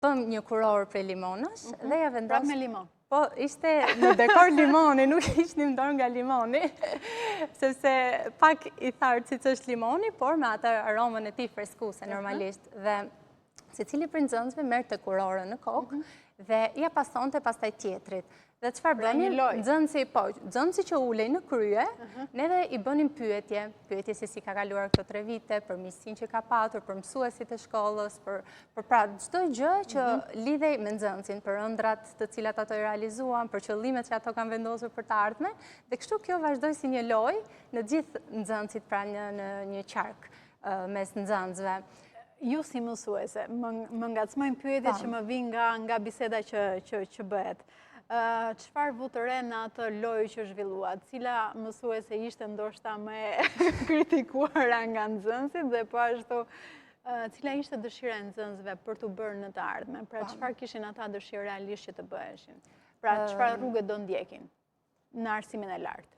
Bëm një kurorë prej limonësh dhe ja vendosëm. Prap me limon. Po, ishte në dekor limoni, nuk ishte një dorë nga limoni, sepse pak i thartë si që është limoni, por me atë aromën e tij freskuse normalisht. Dhe secili prej nxënësve merrte kurorën në kokë dhe ja pasonte pastaj tjetrit. Dhe çfarë bënin? Nxënësi që ulej në krye, neve i bënim pyetje se si ka kaluar këto 3 vite, për mirësinë që ka patur, për mësuesit e shkollës, për pra çdo gjë që lidhej me nxënësin, për ëndrat të cilat ato i realizuan, për qëllimet që ato kanë vendosur për të ardhmen, dhe kështu kjo vazhdoi si një lojë në gjithë nxënësit pra në një qark mes nxënësve. Ju si mësuese, më ngacmojnë pyetjet që më vijnë nga biseda që bëhet. Çfarë vu të re në atë lojë që zhvilluat? Cila mësuese ishte ndoshta më kritikuara nga nxënësit dhe po ashtu cila ishte dëshira e nxënësve për të bërë në të ardhmen? Pra çfarë kishin ata dëshirë realisht që të bëheshin? Pra çfarë rrugë do ndjekin në arsimin e lartë?